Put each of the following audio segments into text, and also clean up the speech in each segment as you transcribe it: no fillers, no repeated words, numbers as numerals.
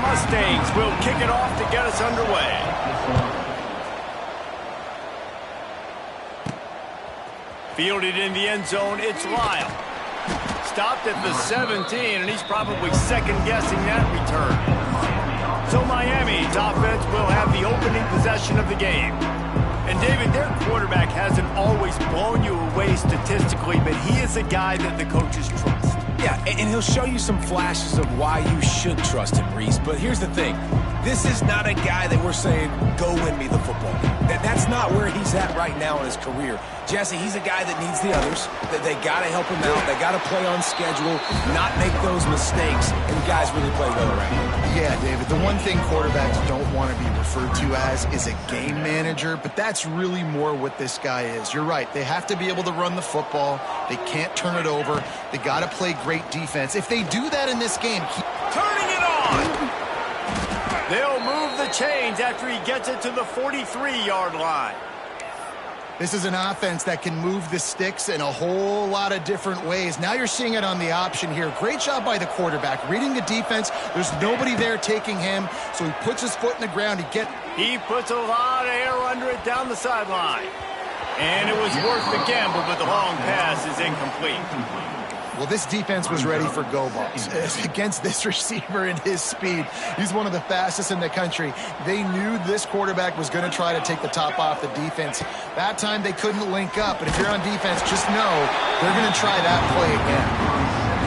Mustangs will kick it off to get us underway. Fielded in the end zone, it's Lyle. Stopped at the 17, and he's probably second-guessing that return. So Miami's offense will have the opening possession of the game. And David, their quarterback hasn't always blown you away statistically, but he is a guy that the coaches trust. Yeah, and he'll show you some flashes of why you should trust him, Reese. But here's the thing. This is not a guy that we're saying, go win me the football game. That's not where he's at right now in his career. Jesse, he's a guy that needs the others. That they got to help him out. They got to play on schedule, not make those mistakes. And guys really play well around him. Yeah, David, the one thing quarterbacks don't want to be referred to as is a game manager, but that's really more what this guy is. You're right. They have to be able to run the football. They can't turn it over. They got to play great defense. If they do that in this game, turning it on. They'll move the chains after he gets it to the 43-yard line. This is an offense that can move the sticks in a whole lot of different ways. Now you're seeing it on the option here. Great job by the quarterback. Reading the defense, there's nobody there taking him, so he puts his foot in the ground. He puts a lot of air under it down the sideline. And it was worth the gamble, but the long pass is incomplete. Well, this defense was ready for go balls. Against this receiver and his speed, he's one of the fastest in the country. They knew this quarterback was going to try to take the top off the defense. That time they couldn't link up, but if you're on defense, just know they're going to try that play again.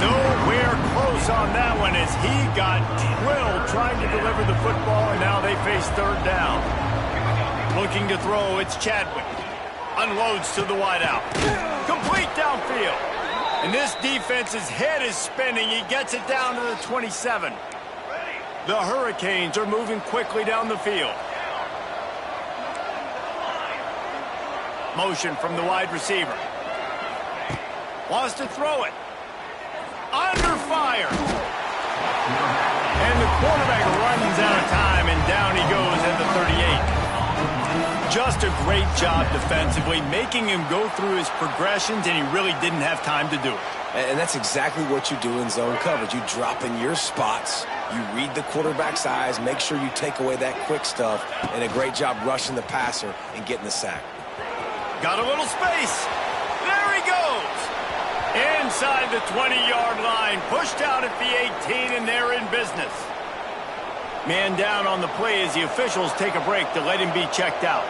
Nowhere close on that one as he got drilled trying to deliver the football, and now they face third down. Looking to throw, it's Chadwick. Unloads to the wideout. Complete downfield. And this defense's head is spinning. He gets it down to the 27. The Hurricanes are moving quickly down the field. Motion from the wide receiver. Wants to throw it. Under fire. And the quarterback runs out of time, and down he goes at the 38. Just a great job defensively, making him go through his progressions, and he really didn't have time to do it. And that's exactly what you do in zone coverage. You drop in your spots, you read the quarterback's eyes, make sure you take away that quick stuff, and a great job rushing the passer and getting the sack. Got a little space. There he goes. Inside the 20-yard line, pushed out at the 18, and they're in business. Man down on the play as the officials take a break to let him be checked out.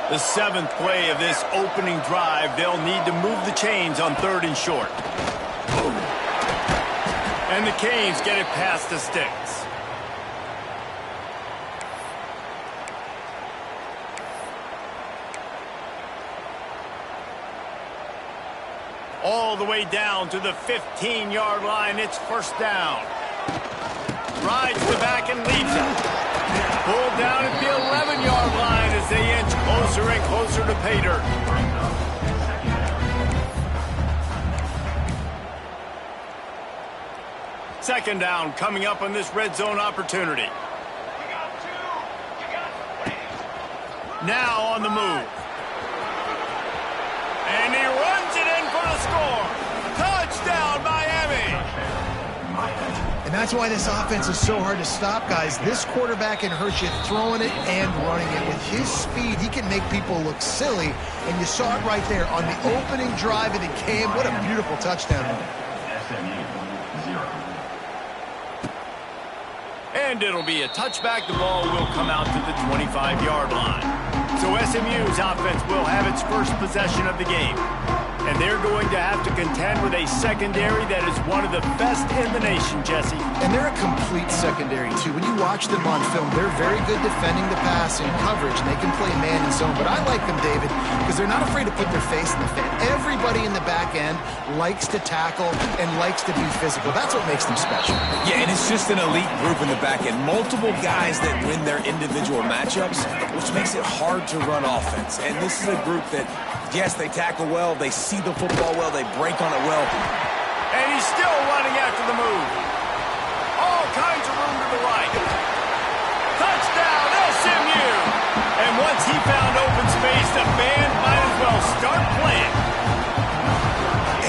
The 7th play of this opening drive, they'll need to move the chains on 3rd and short. And the Canes get it past the sticks. All the way down to the 15-yard line, it's first down. Rides the back and leaves it. Pulled down at the 11-yard line as they inch closer and closer to pay dirt. Second down coming up on this red zone opportunity. Now on the move. And he runs it in for the score. Touchdown, Miami. And that's why this offense is so hard to stop, guys. This quarterback can hurt you throwing it and running it. With his speed, he can make people look silly. And you saw it right there on the opening drive of the game. What a beautiful touchdown. And it'll be a touchback. The ball will come out to the 25-yard line. So SMU's offense will have its first possession of the game. And they're going to have to contend with a secondary that is one of the best in the nation, Jesse. And they're a complete secondary, too. When you watch them on film, they're very good defending the pass and coverage, and they can play man and zone. But I like them, David, because they're not afraid to put their face in the fan. Everybody in the back end likes to tackle and likes to be physical. That's what makes them special. Yeah, and it's just an elite group in the back end. Multiple guys that win their individual matchups, which makes it hard to run offense. And this is a group that, yes, they tackle well, they see the football well, they break on it well. And he's still running after the move. All kinds of room to the right. Touchdown, SMU! And once he found open space, the band might as well start playing.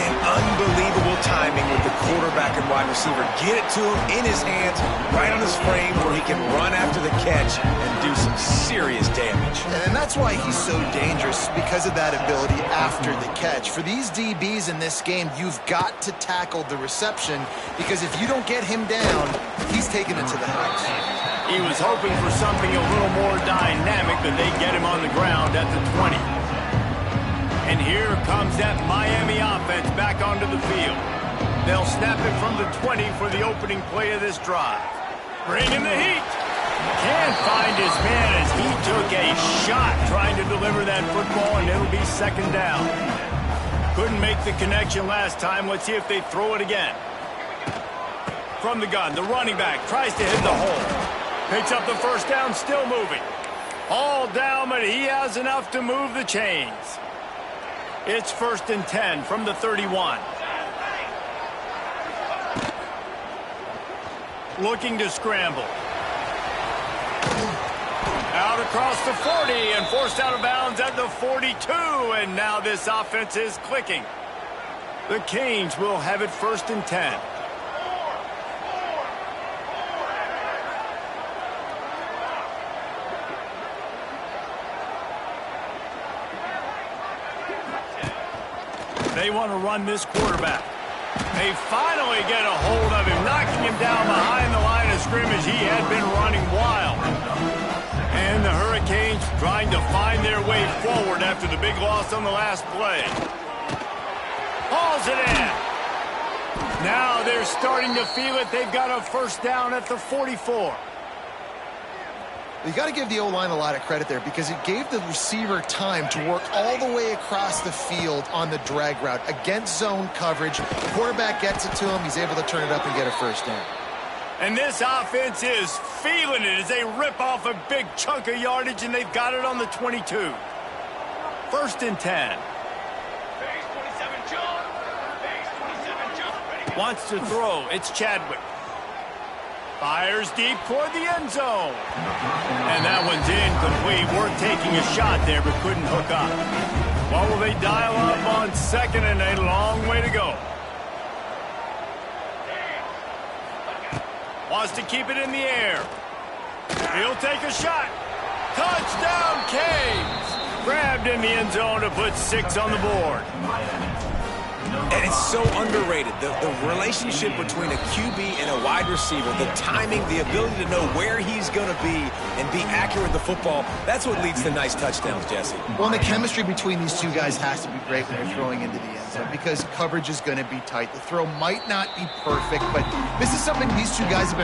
And unbelievable timing with the quarterback and wide receiver, get it to him in his hands, right on his frame where he can run after the catch and do some serious damage. And that's why he's so dangerous, because of that ability after the catch. For these DBs in this game, you've got to tackle the reception, because if you don't get him down, he's taking it to the house. He was hoping for something a little more dynamic, but they get him on the ground at the 20. And here comes that Miami offense back onto the field. They'll snap it from the 20 for the opening play of this drive. Bringing the heat. Can't find his man as he took a shot trying to deliver that football, and it'll be second down. Couldn't make the connection last time. Let's see if they throw it again. From the gun, the running back tries to hit the hole. Picks up the first down, still moving. All down, but he has enough to move the chains. It's 1st and 10 from the 31. Looking to scramble. Out across the 40 and forced out of bounds at the 42. And now this offense is clicking. The Canes will have it 1st and 10. They want to run this quarterback. They finally get a hold of him, knocking him down behind the line of scrimmage. He had been running wild. And the Hurricanes trying to find their way forward after the big loss on the last play. Hauls it in. Now they're starting to feel it. They've got a first down at the 44. You got to give the O-line a lot of credit there, because it gave the receiver time to work all the way across the field on the drag route against zone coverage. The quarterback gets it to him. He's able to turn it up and get a first down. And this offense is feeling it as they rip off a big chunk of yardage, and they've got it on the 22. 1st and 10. Wants to throw. It's Chadwick. Fires deep toward the end zone. And that one's incomplete. Worth taking a shot there, but couldn't hook up. Well, will they dial up on 2nd and a long way to go? Wants to keep it in the air. He'll take a shot. Touchdown, Canes! Grabbed in the end zone to put 6 on the board. And it's so underrated. The relationship between a QB and a wide receiver, the timing, the ability to know where he's going to be and be accurate with the football, that's what leads to nice touchdowns, Jesse. Well, and the chemistry between these two guys has to be great when they're throwing into the end zone, because coverage is going to be tight. The throw might not be perfect, but this is something these two guys have been